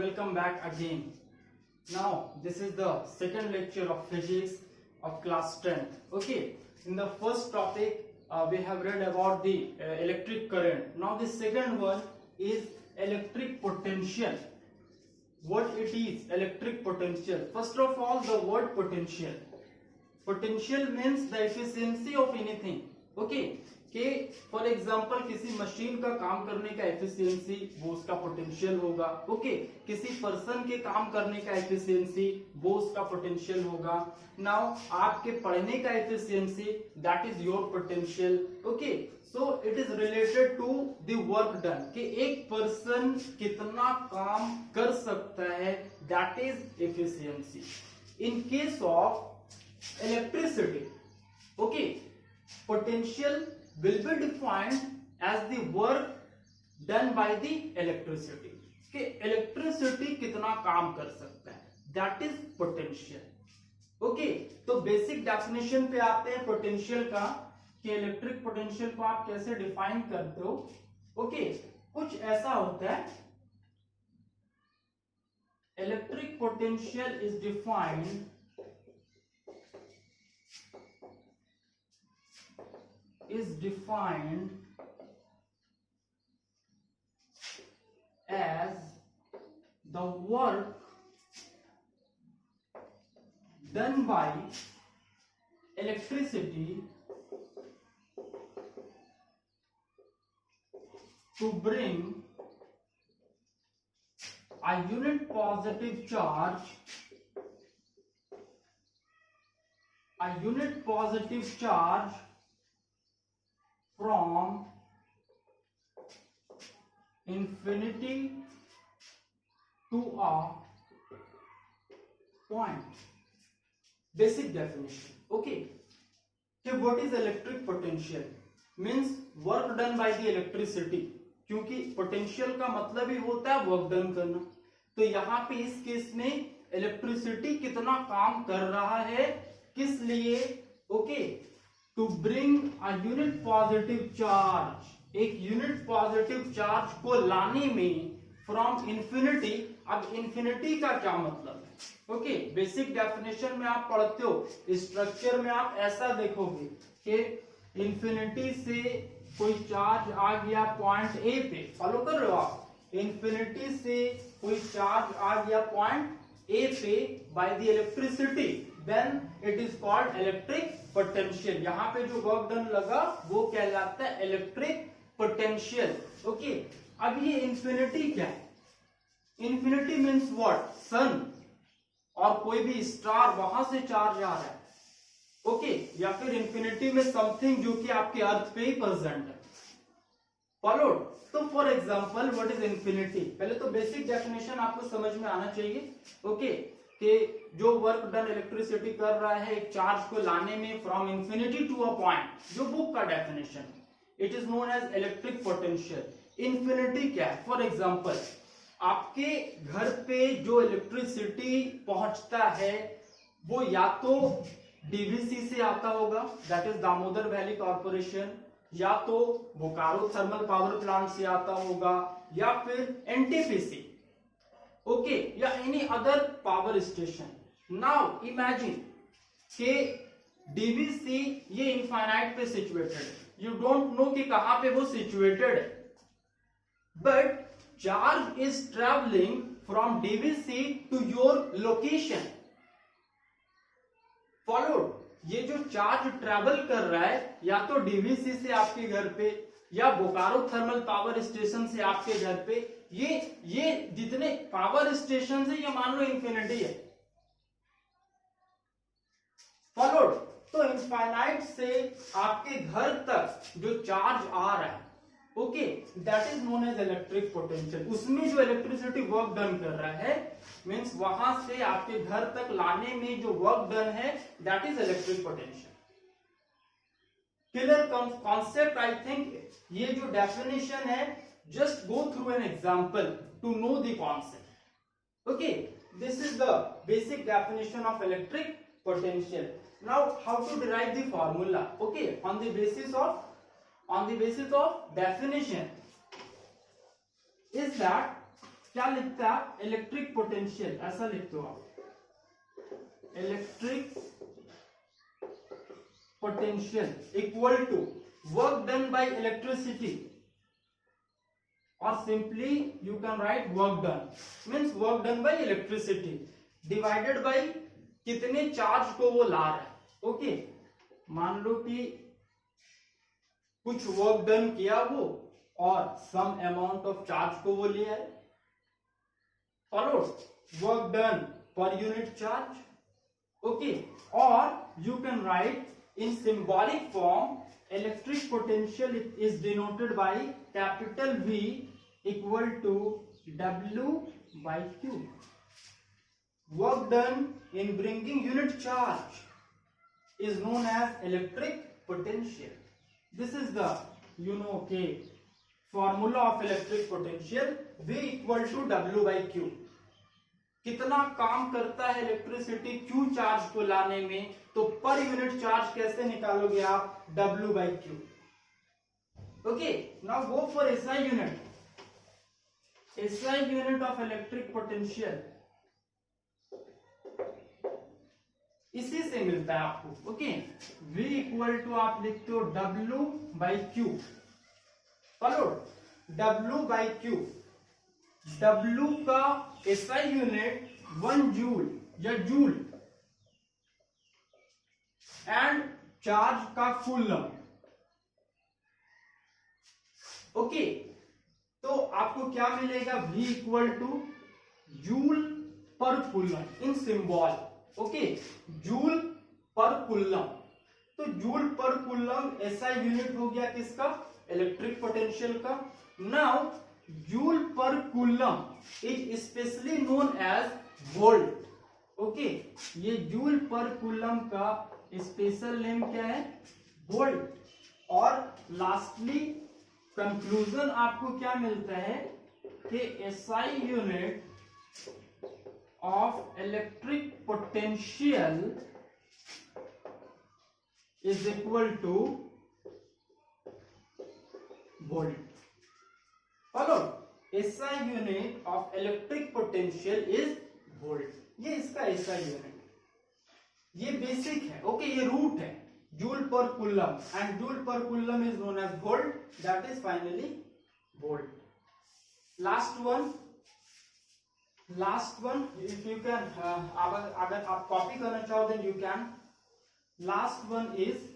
welcome back again. Now this is the second lecture of physics of class 10th. Okay, in the first topic we have read about the electric current. Now the second one is electric potential. What it is? Electric potential. First of all, the word potential. Potential means the efficiency of anything. Okay, कि for example किसी machine का काम करने का efficiency वो उसका potential होगा. Okay, किसी पर्सन के काम करने का एफिशिएंसी वो उसका पोटेंशियल होगा. नाउ आपके पढ़ने का efficiency that is your potential. Okay, so it is related to the work done कि एक पर्सन कितना काम कर सकता है, that is efficiency. In case of electricity, okay, potential will be defined as the work done by the electricity. कि electricity कितना काम कर सकता है, that is potential. ओके, तो बेसिक डेफिनेशन पे आते हैं पोटेंशियल का कि इलेक्ट्रिक पोटेंशियल को आप कैसे डिफाइन करते हो. ओके, कुछ ऐसा होता है. Electric potential is defined as the work done by electricity to bring a unit positive charge from infinity to a point. Basic definition. Okay, कि what is electric potential? Means work done by the electricity. क्योंकि potential का मतलब ही होता है work done करना. तो यहाँ पे इस केस में इलेक्ट्रिसिटी कितना काम कर रहा है, किस लिए? Okay, to bring a unit positive charge, एक यूनिट पॉजिटिव चार्ज को लाने में फ्रॉम इंफिनिटी. अब इंफिनिटी का क्या मतलब है? ओके, बेसिक डेफिनेशन में आप पढ़ते हो, स्ट्रक्चर में आप ऐसा देखोगे कि इंफिनिटी से कोई चार्ज आ गया पॉइंट ए पे. फॉलो कर रहे हो आप? इंफिनिटी से कोई चार्ज आ गया पॉइंट ए पे by the electricity, then it is called electric potential. यहाँ पे जो वर्क डन लगा वो कहलाता है इलेक्ट्रिक पोटेंशियल. ओके, अब ये इंफिनिटी क्या है? Infinity means what? सन और कोई भी स्टार, वहां से चार्ज आ रहा है. ओके, या फिर इंफिनिटी में समथिंग जो कि आपके अर्थ पे ही प्रेजेंट है. फॉलोड? तो for example what is infinity? पहले तो बेसिक डेफिनेशन आपको समझ में आना चाहिए. ओके, कि जो वर्क डन इलेक्ट्रिसिटी कर रहा है एक चार्ज को लाने में from infinity to a point, जो बुक का definition, it is known as electric potential. Infinity क्या है? फॉर एग्जांपल आपके घर पे जो इलेक्ट्रिसिटी पहुंचता है वो या तो डीवीसी से आता होगा, that is Damodar valley corporation, या तो बोकारो थर्मल पावर प्लांट से आता होगा, या फिर एनटीपीसी, ओके, या any other power station. Now imagine के डीवीसी ये इनफाइनाइट पे सिचुएटेड है, यू डोंट नो कि कहां पे वो सिचुएटेड है, but charge is travelling from DVC to your location. Followed? ये जो चार्ज ट्रेवल कर रहा है या तो डीवीसी से आपके घर पे या बोकारो थर्मल पावर स्टेशन से आपके घर पे, ये जितने पावर स्टेशन है ये मान लो इंफिनिटी है. फॉलोड? तो इनफाइनाइट से आपके घर तक जो चार्ज आ रहा है, okay, that is known as electric potential. उसमें जो इलेक्ट्रिसिटी वर्क डन कर रहा है मीन्स वहां से आपके घर तक लाने में जो वर्क डन है that is electric potential. Clear concept? I think ये जो डेफिनेशन है, just go through an example to know the concept. Okay, this is the basic definition of electric potential. Now how to derive the formula? Okay, on the basis of definition is that क्या लिखता है electric potential, ऐसा लिखते हो आप, electric potential equal to work done by electricity, और simply you can write work done means work done by electricity divided by कितने charge को वो ला रहा है। ओके, मान लो कि कुछ वर्क डन किया वो और सम अमाउंट ऑफ चार्ज को वो लिया है, फॉलो, वर्क डन पर यूनिट चार्ज। ओके, और you can write in symbolic form electric potential is denoted by capital V equal to W by Q. Work done in bringing unit charge is known as electric potential. This is the formula of electric potential, V equal to W by Q. कितना काम करता है electricity Q charge को लाने में, तो पर unit charge कैसे निकालोगे आप, W by Q। Okay, now go for SI unit. SI unit of electric potential इसी से मिलता है आपको। ओके, V इक्वल टू आप लिखते हो W by Q, follow, W by Q। W का SI यूनिट 1 जूल या जूल एंड चार्ज का कूलम। ओके, तो आपको क्या मिलेगा, V इक्वल टू जूल पर coulomb in symbol. Okay, joule पर कूलम, तो जूल पर कूलम SI यूनिट हो गया किसका, इलेक्ट्रिक पोटेंशियल का। नाउ जूल पर coulomb is specially known as volt. Okay, ये जूल पर कूलम का स्पेशल नेम क्या है, वोल्ट। और लास्टली कंक्लूजन आपको क्या मिलता है कि SI unit of electric potential is equal to volt. Hello, SI unit of electric potential is volt. ये इसका SI यूनिट, ये बेसिक है। ओके, ये रूट है, जूल पर कूलम, एंड जूल पर coulomb is known as volt, that is finally volt. Last one if you can, अगर आप कॉपी करना चाहो then you can. Last one is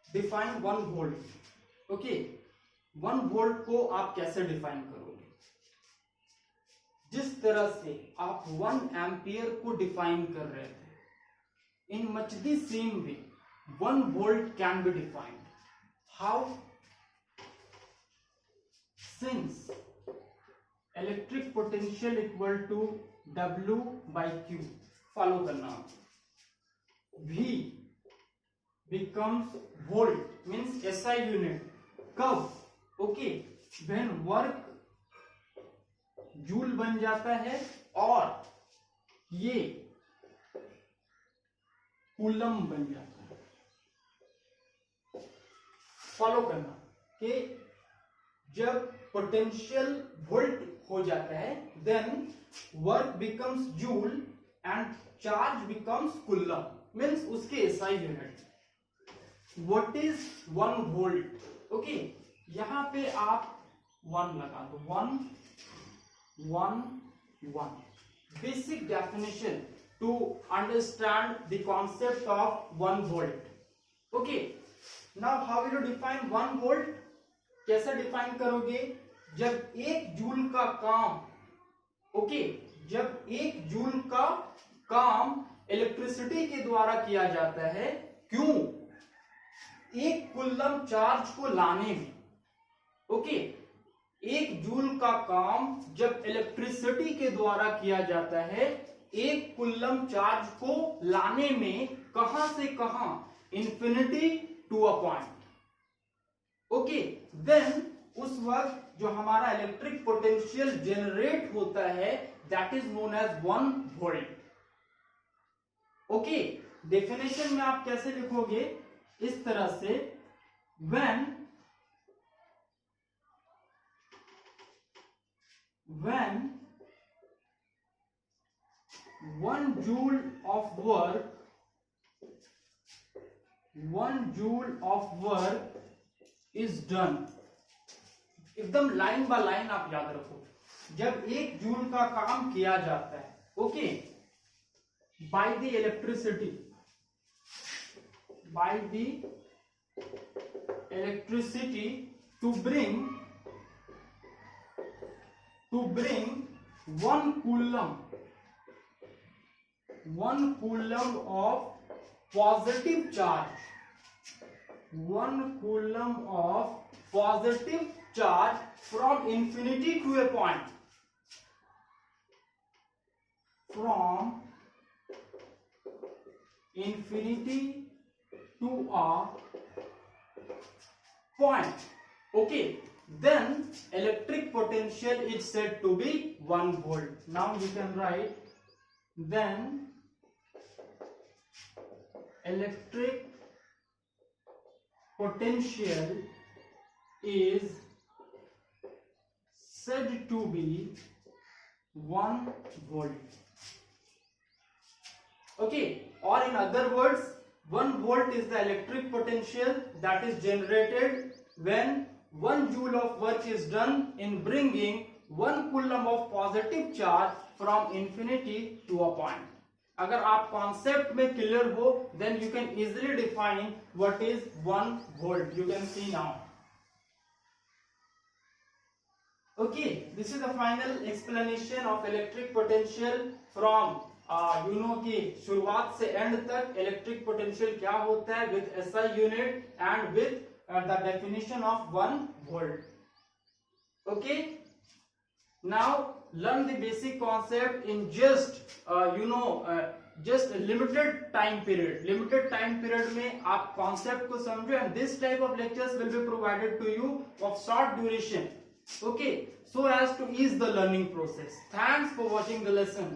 define 1 volt. Okay, 1 volt को आप कैसे डिफाइन करोगे, जिस तरह से आप 1 एम्पियर को डिफाइन कर रहे थे, in much the same way 1 volt can be defined. How, since electric potential equal to W by Q, follow करना, V becomes volt means SI unit कब, ओके, when वर्क जूल बन जाता है और ये कूलम बन जाता है। फॉलो करना कि जब पोटेंशियल वोल्ट हो जाता है then work becomes joule and charge becomes coulomb means उसके SI unit. What is 1 volt? Okay, यहां पे आप 1 लगा दो, 1 1 1। Basic definition to understand the concept of 1 volt. Okay, now how will you define 1 volt? कैसे डिफाइन करोगे, जब 1 joule का काम, ओके, जब 1 जूल का काम इलेक्ट्रिसिटी के द्वारा किया जाता है, क्यों, 1 कूलम चार्ज को लाने में। ओके, 1 जूल का काम जब इलेक्ट्रिसिटी के द्वारा किया जाता है, 1 कूलम चार्ज को लाने में, कहां से कहां, infinity to a point. Okay, then उस वक्त जो हमारा इलेक्ट्रिक पोटेंशियल जनरेट होता है that is known as 1 volt. Okay, definition में आप कैसे लिखोगे, इस तरह से, when 1 joule of work is done, एकदम लाइन बाय लाइन आप याद रखो, जब 1 जूल का काम किया जाता है, okay, by the electricity to bring 1 coulomb of positive charge from infinity to a point, from infinity to a point, okay, then electric potential is said to be 1 volt. Now you can write, then electric potential is said to be 1 volt. Okay, or in other words, 1 volt is the electric potential that is generated when 1 joule of work is done in bringing 1 coulomb of positive charge from infinity to a point. अगर आप concept में clear हो, then you can easily define what is 1 volt. You can see now. Okay, this is the final explanation of electric potential from कि शुरुआत से and तक electric potential क्या होता है with SI unit and with the definition of 1 volt. Okay, now learn the basic concept in just limited time period में आप concept को समझो, and this type of lectures will be provided to you of short duration, okay, so as to ease the learning process. Thanks for watching the lesson.